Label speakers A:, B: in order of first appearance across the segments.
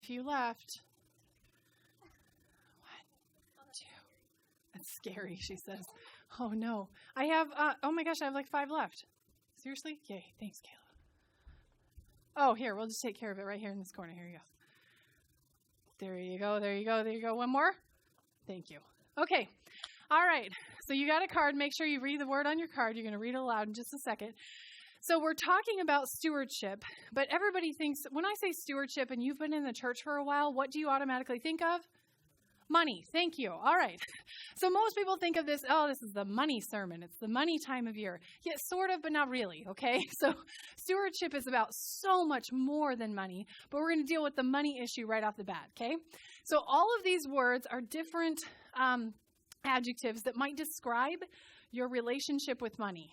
A: few left. 1, 2. That's scary, she says. Oh, no. I have, oh my gosh, I have like 5 left. Seriously? Yay. Thanks, Kayla. Oh, here, we'll just take care of it right here in this corner. Here you go. There you go. There you go. There you go. One more. Thank you. Okay. All right. So you got a card. Make sure you read the word on your card. You're going to read it aloud in just a second. So we're talking about stewardship, but everybody thinks, when I say stewardship and you've been in the church for a while, what do you automatically think of? Money. Thank you. All right. So most people think of this, oh, this is the money sermon. It's the money time of year. Yeah, sort of, but not really. Okay. So stewardship is about so much more than money, but we're going to deal with the money issue right off the bat. Okay. So all of these words are different adjectives that might describe your relationship with money.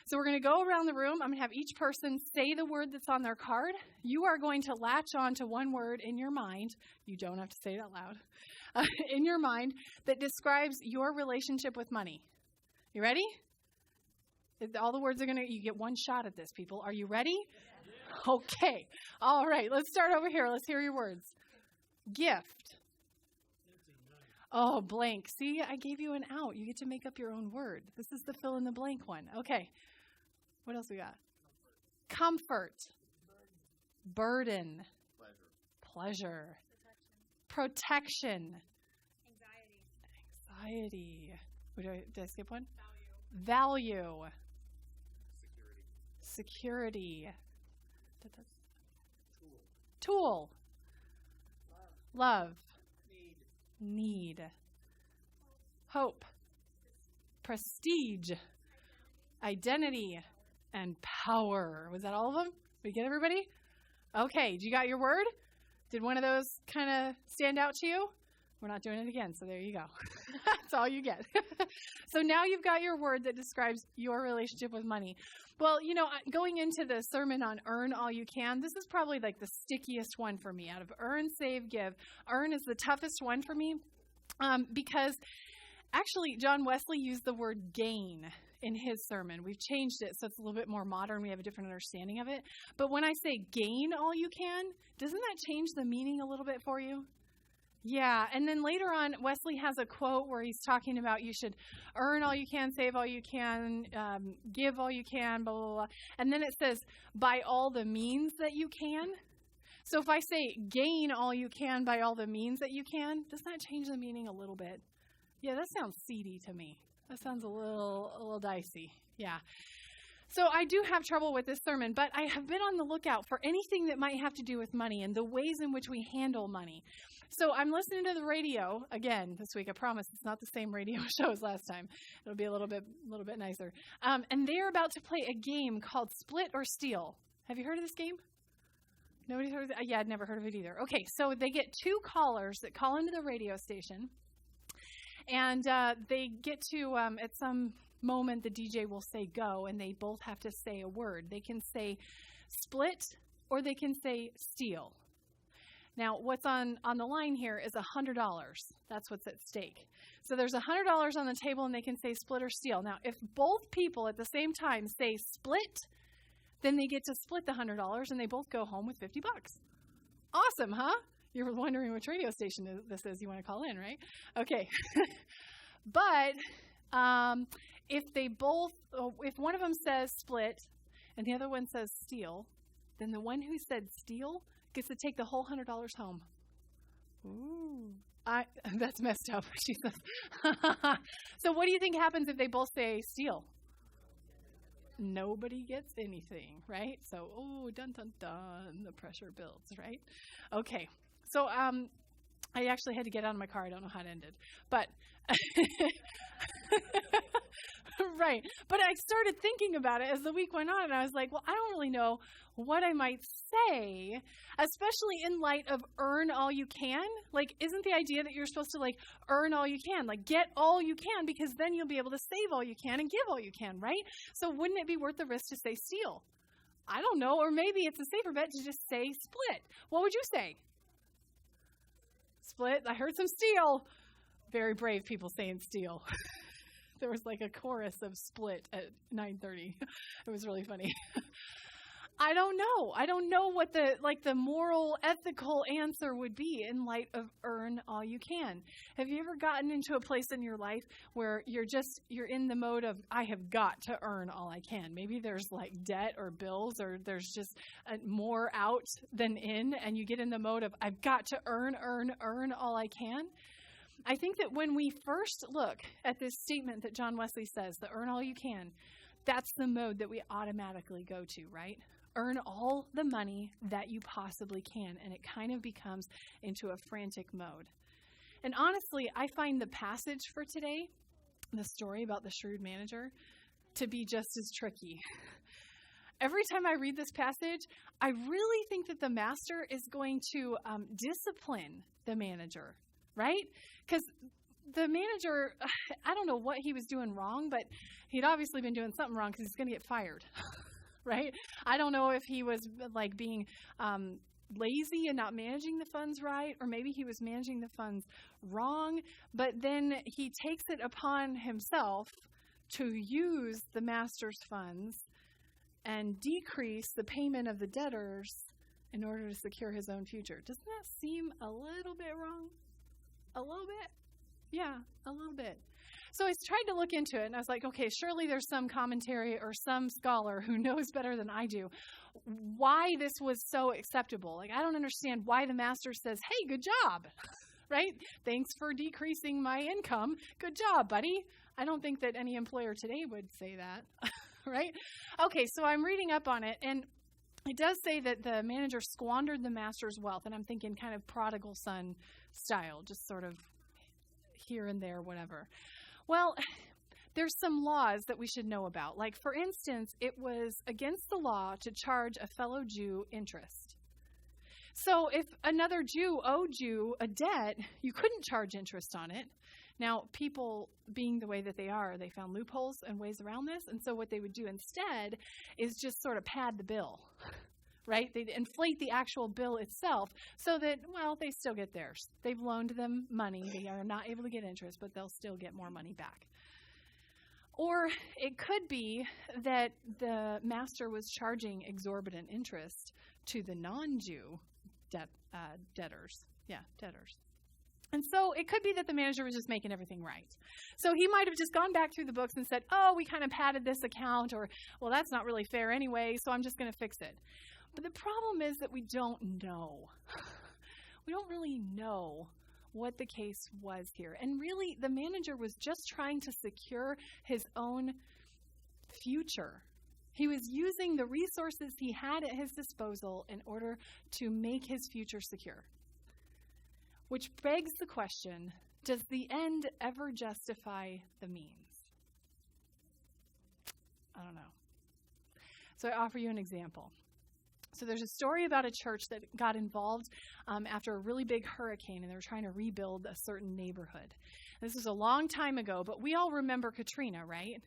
A: So we're going to go around the room. I'm going to have each person say the word that's on their card. You are going to latch on to one word in your mind. You don't have to say it out loud. In your mind that describes your relationship with money. You ready? All the words are you get one shot at this, people. Are you ready? Yeah. Okay. All right. Let's start over here. Let's hear your words. Gift. Oh, blank. See, I gave you an out. You get to make up your own word. This is the fill in the blank one. Okay. What else we got? Comfort. Burden. Pleasure. Protection. Anxiety. Did I skip one? Value. Security. Tool. Love. Need. Hope. Prestige. Identity. And power. Was that all of them? Did we get everybody? Okay. Did you got your word? Did one of those kind of stand out to you? We're not doing it again, so there you go. That's all you get. So now you've got your word that describes your relationship with money. Well, going into the sermon on earn all you can, this is probably like the stickiest one for me. Out of earn, save, give, earn is the toughest one for me because actually John Wesley used the word gain in his sermon. We've changed it so it's a little bit more modern. We have a different understanding of it. But when I say gain all you can, doesn't that change the meaning a little bit for you? Yeah, and then later on, Wesley has a quote where he's talking about you should earn all you can, save all you can, give all you can, blah, blah, blah. And then it says, by all the means that you can. So if I say gain all you can by all the means that you can, doesn't that change the meaning a little bit? Yeah, that sounds seedy to me. That sounds a little dicey. Yeah. So I do have trouble with this sermon, but I have been on the lookout for anything that might have to do with money and the ways in which we handle money. So I'm listening to the radio again this week. I promise it's not the same radio show as last time. It'll be a little bit nicer. And they're about to play a game called Split or Steal. Have you heard of this game? Nobody's heard of it? Yeah, I'd never heard of it either. Okay, so they get 2 callers that call into the radio station. And they get to, at some moment, the DJ will say go, and they both have to say a word. They can say split, or they can say steal. Now, what's on the line here is $100. That's what's at stake. So there's $100 on the table, and they can say split or steal. Now, if both people at the same time say split, then they get to split the $100, and they both go home with $50. Awesome, huh? You're wondering which radio station this is. You want to call in, right? Okay. But if one of them says split and the other one says steal, then the one who said steal gets to take the whole $100 home. Ooh. That's messed up, she says. So what do you think happens if they both say steal? Nobody gets anything, right? So, dun, dun, dun, the pressure builds, right? Okay. So, I actually had to get out of my car. I don't know how it ended, but right. But I started thinking about it as the week went on, and I was like, well, I don't really know what I might say, especially in light of earn all you can. Like, isn't the idea that you're supposed to earn all you can, get all you can, because then you'll be able to save all you can and give all you can, right? So wouldn't it be worth the risk to say steal? I don't know. Or maybe it's a safer bet to just say split. What would you say? Split. I heard some steal. Very brave people saying steal. There was a chorus of split at 9:30. It was really funny. I don't know. I don't know what the moral, ethical answer would be in light of earn all you can. Have you ever gotten into a place in your life where you're in the mode of, I have got to earn all I can? Maybe there's like debt or bills, or there's just more out than in, and you get in the mode of, I've got to earn all I can. I think that when we first look at this statement that John Wesley says, the earn all you can, that's the mode that we automatically go to, right? Earn all the money that you possibly can, and it kind of becomes into a frantic mode. And honestly, I find the passage for today, the story about the shrewd manager, to be just as tricky. Every time I read this passage, I really think that the master is going to discipline the manager, right? Because the manager, I don't know what he was doing wrong, but he'd obviously been doing something wrong because he's going to get fired. Right? I don't know if he was like being lazy and not managing the funds right, or maybe he was managing the funds wrong, but then he takes it upon himself to use the master's funds and decrease the payment of the debtors in order to secure his own future. Doesn't that seem a little bit wrong? A little bit? Yeah, a little bit. So I tried to look into it, and I was like, okay, surely there's some commentary or some scholar who knows better than I do why this was so acceptable. Like, I don't understand why the master says, hey, good job, right? Thanks for decreasing my income. Good job, buddy. I don't think that any employer today would say that, right? Okay, so I'm reading up on it, and it does say that the manager squandered the master's wealth, and I'm thinking kind of prodigal son style, just sort of here and there, whatever. Well, there's some laws that we should know about. Like, for instance, it was against the law to charge a fellow Jew interest. So if another Jew owed you a debt, you couldn't charge interest on it. Now, people being the way that they are, they found loopholes and ways around this. And so what they would do instead is just sort of pad the bill, right? They'd inflate the actual bill itself so that, well, they still get theirs. They've loaned them money. They are not able to get interest, but they'll still get more money back. Or it could be that the master was charging exorbitant interest to the non-Jew debtors. Yeah, debtors. And so it could be that the manager was just making everything right. So he might have just gone back through the books and said, oh, we kind of padded this account, or, well, that's not really fair anyway, so I'm just going to fix it. But the problem is that we don't know. We don't really know what the case was here. And really, the manager was just trying to secure his own future. He was using the resources he had at his disposal in order to make his future secure. Which begs the question, does the end ever justify the means? I don't know. So I offer you an example. So there's a story about a church that got involved after a really big hurricane, and they were trying to rebuild a certain neighborhood. This was a long time ago, but we all remember Katrina, right?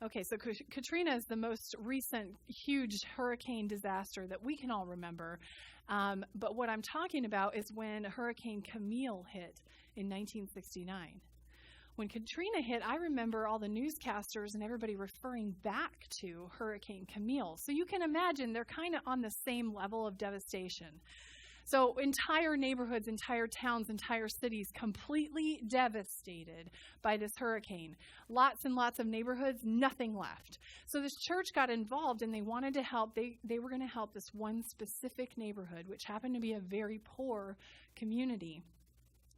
A: Okay, so Katrina is the most recent huge hurricane disaster that we can all remember. But what I'm talking about is when Hurricane Camille hit in 1969. When Katrina hit, I remember all the newscasters and everybody referring back to Hurricane Camille. So you can imagine they're kind of on the same level of devastation. So entire neighborhoods, entire towns, entire cities completely devastated by this hurricane. Lots and lots of neighborhoods, nothing left. So this church got involved and they wanted to help. They were going to help this one specific neighborhood, which happened to be a very poor community.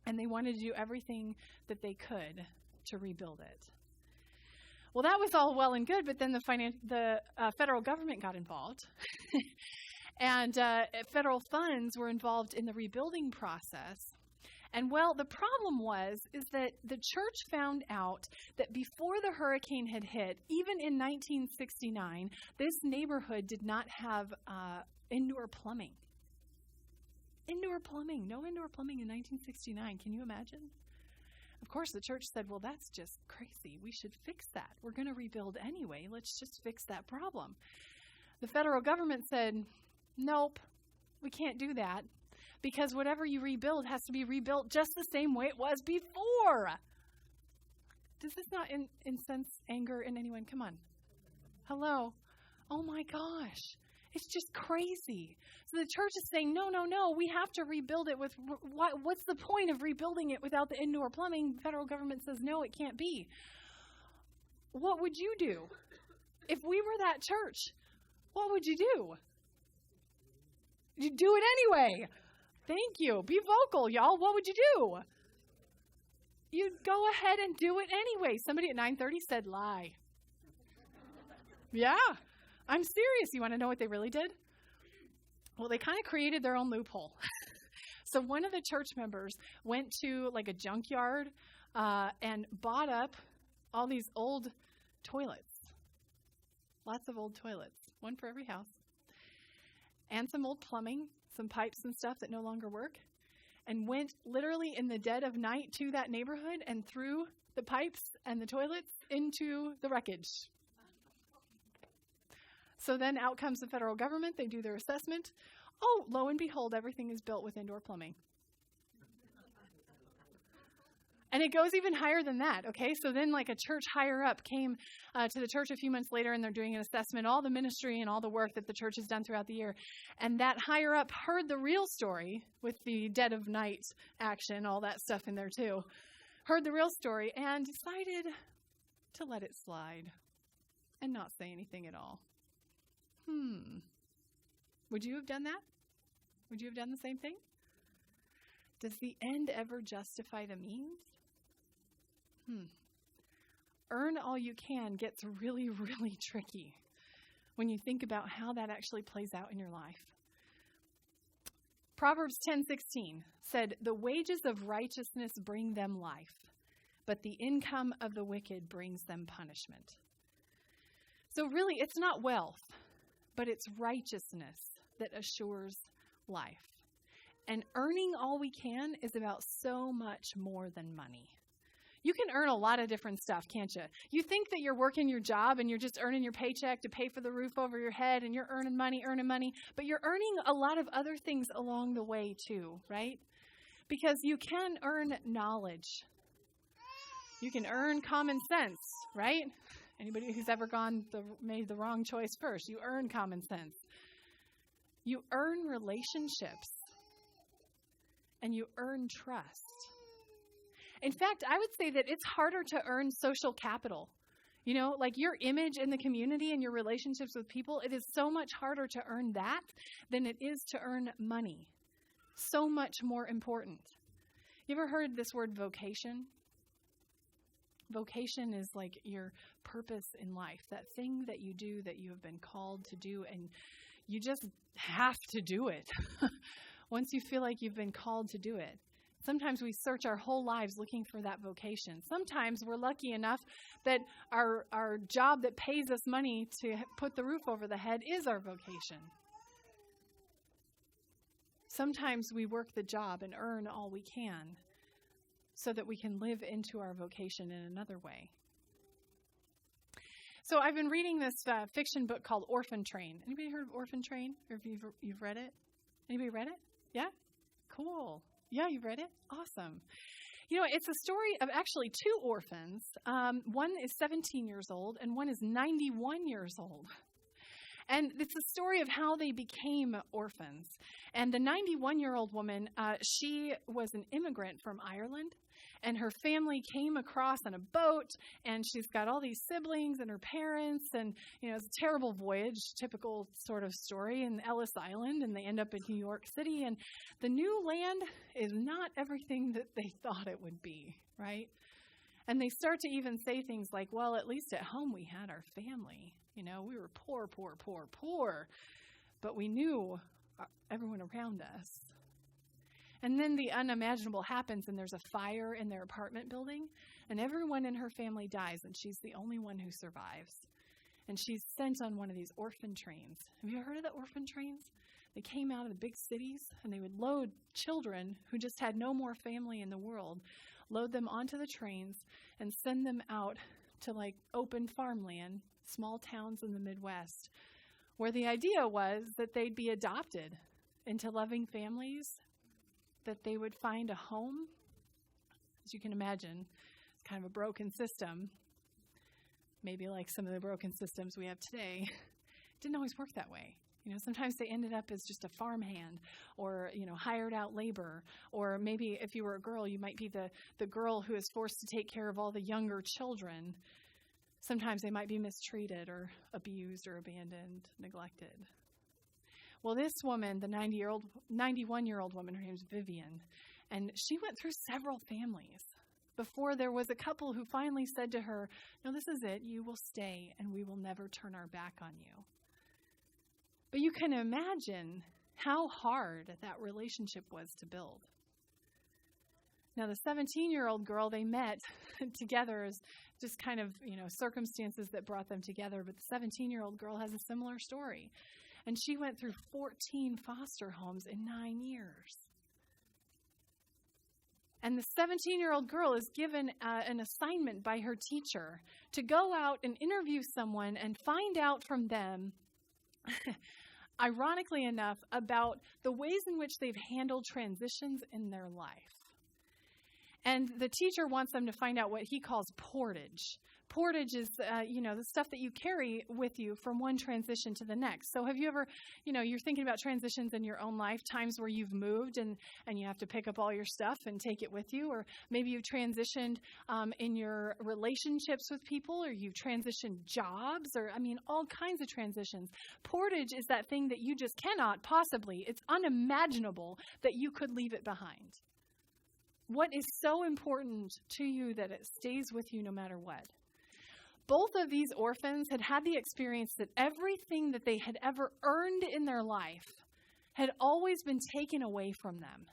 A: And they wanted to do everything that they could to rebuild it. Well, that was all well and good, but then the federal government got involved. And federal funds were involved in the rebuilding process. And well, the problem is that the church found out that before the hurricane had hit, even in 1969, this neighborhood did not have indoor plumbing. Indoor plumbing. No indoor plumbing in 1969. Can you imagine? Of course, the church said, well, that's just crazy. We should fix that. We're going to rebuild anyway. Let's just fix that problem. The federal government said, nope, we can't do that because whatever you rebuild has to be rebuilt just the same way it was before. Does this not incense anger in anyone? Come on. Hello. Oh my gosh. It's just crazy. So the church is saying, no, we have to rebuild it with, what's the point of rebuilding it without the indoor plumbing? The federal government says, no, it can't be. What would you do? If we were that church, what would you do? You'd do it anyway. Thank you. Be vocal, y'all. What would you do? You'd go ahead and do it anyway. Somebody at 9:30 said lie. Yeah, I'm serious. You want to know what they really did? Well, they kind of created their own loophole. So one of the church members went to like a junkyard and bought up all these old toilets. Lots of old toilets. One for every house. And some old plumbing, some pipes and stuff that no longer work. And went literally in the dead of night to that neighborhood and threw the pipes and the toilets into the wreckage. So then out comes the federal government. They do their assessment. Oh, lo and behold, everything is built with indoor plumbing. And it goes even higher than that, okay? So then like a church higher up came to the church a few months later, and they're doing an assessment, all the ministry and all the work that the church has done throughout the year. And that higher up heard the real story with the dead of night action, all that stuff in there too. Heard the real story and decided to let it slide and not say anything at all. Would you have done that? Would you have done the same thing? Does the end ever justify the means? Earn all you can gets really, really tricky when you think about how that actually plays out in your life. Proverbs 10:16 said, "The wages of righteousness bring them life, but the income of the wicked brings them punishment." So really, it's not wealth, but it's righteousness that assures life. And earning all we can is about so much more than money. You can earn a lot of different stuff, can't you? You think that you're working your job and you're just earning your paycheck to pay for the roof over your head and you're earning money, but you're earning a lot of other things along the way too, right? Because you can earn knowledge. You can earn common sense, right? Anybody who's ever made the wrong choice first, you earn common sense. You earn relationships. And you earn trust. In fact, I would say that it's harder to earn social capital. You know, like your image in the community and your relationships with people, it is so much harder to earn that than it is to earn money. So much more important. You ever heard this word vocation? Vocation is like your purpose in life, that thing that you do that you have been called to do, and you just have to do it. Once you feel like you've been called to do it. Sometimes we search our whole lives looking for that vocation. Sometimes we're lucky enough that our job that pays us money to put the roof over the head is our vocation. Sometimes we work the job and earn all we can so that we can live into our vocation in another way. So I've been reading this fiction book called Orphan Train. Anybody heard of Orphan Train? Or if you've read it? Anybody read it? Yeah? Cool. Yeah, you've read it? Awesome. You know, it's a story of actually two orphans. One is 17 years old and one is 91 years old. And it's a story of how they became orphans. And the 91-year-old woman, she was an immigrant from Ireland. And her family came across on a boat, and she's got all these siblings and her parents, and, you know, it's a terrible voyage, typical sort of story in Ellis Island, and they end up in New York City, and the new land is not everything that they thought it would be, right? And they start to even say things like, well, at least at home we had our family. You know, we were poor, but we knew everyone around us. And then the unimaginable happens, and there's a fire in their apartment building, and everyone in her family dies, and she's the only one who survives. And she's sent on one of these orphan trains. Have you ever heard of the orphan trains? They came out of the big cities, and they would load children who just had no more family in the world, load them onto the trains, and send them out to like open farmland, small towns in the Midwest, where the idea was that they'd be adopted into loving families, that they would find a home. As you can imagine, it's kind of a broken system. Maybe like some of the broken systems we have today. It didn't always work that way. Sometimes they ended up as just a farmhand or, hired out labor. Or maybe if you were a girl, you might be the girl who is forced to take care of all the younger children. Sometimes they might be mistreated or abused or abandoned, neglected. Well, this woman, the 91-year-old woman, her name's Vivian, and she went through several families before there was a couple who finally said to her, "No, this is it. You will stay, and we will never turn our back on you." But you can imagine how hard that relationship was to build. Now, the 17-year-old girl, they met together as just kind of, circumstances that brought them together. But the 17-year-old girl has a similar story. And she went through 14 foster homes in 9 years. And the 17-year-old girl is given an assignment by her teacher to go out and interview someone and find out from them, ironically enough, about the ways in which they've handled transitions in their life. And the teacher wants them to find out what he calls portage. Portage is, the stuff that you carry with you from one transition to the next. So have you ever, you're thinking about transitions in your own life, times where you've moved and you have to pick up all your stuff and take it with you. Or maybe you've transitioned in your relationships with people, or you've transitioned jobs, or all kinds of transitions. Portage is that thing that you just cannot possibly, it's unimaginable that you could leave it behind. What is so important to you that it stays with you no matter what? Both of these orphans had the experience that everything that they had ever earned in their life had always been taken away from them,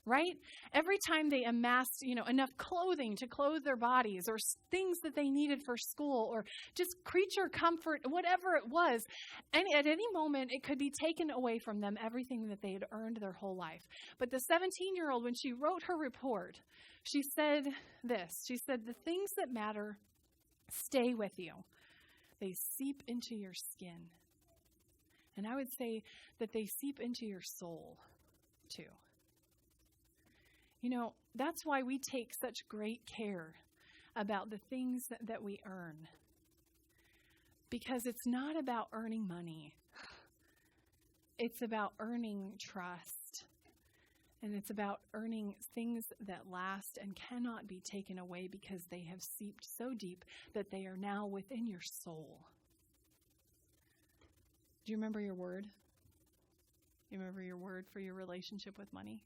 A: right? Every time they amassed, enough clothing to clothe their bodies, or things that they needed for school, or just creature comfort, whatever it was, and at any moment it could be taken away from them, everything that they had earned their whole life. But the 17-year-old, when she wrote her report, she said this. She said, "The things that matter stay with you. They seep into your skin." And I would say that they seep into your soul, too. That's why we take such great care about the things that we earn. Because it's not about earning money. It's about earning trust. And it's about earning things that last and cannot be taken away because they have seeped so deep that they are now within your soul. Do you remember your word? You remember your word for your relationship with money?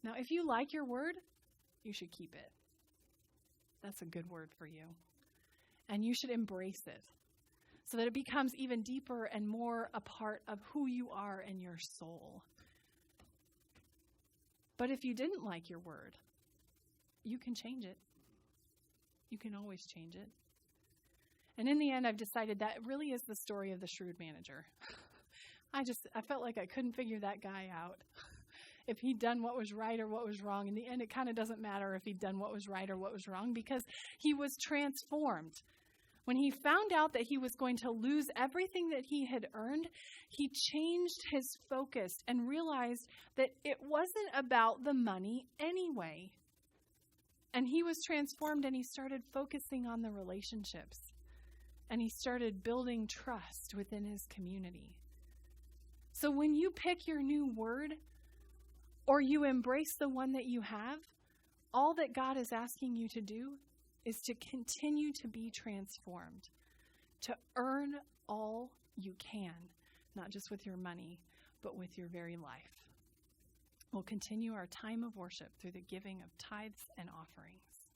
A: Now, if you like your word, you should keep it. That's a good word for you. And you should embrace it so that it becomes even deeper and more a part of who you are in your soul. But if you didn't like your word, you can change it. You can always change it. And in the end, I've decided that really is the story of the shrewd manager. I felt like I couldn't figure that guy out. If he'd done what was right or what was wrong. In the end, it kind of doesn't matter if he'd done what was right or what was wrong, because he was transformed. When he found out that he was going to lose everything that he had earned, he changed his focus and realized that it wasn't about the money anyway. And he was transformed, and he started focusing on the relationships. And he started building trust within his community. So when you pick your new word, or you embrace the one that you have, all that God is asking you to do is to continue to be transformed, to earn all you can, not just with your money, but with your very life. We'll continue our time of worship through the giving of tithes and offerings.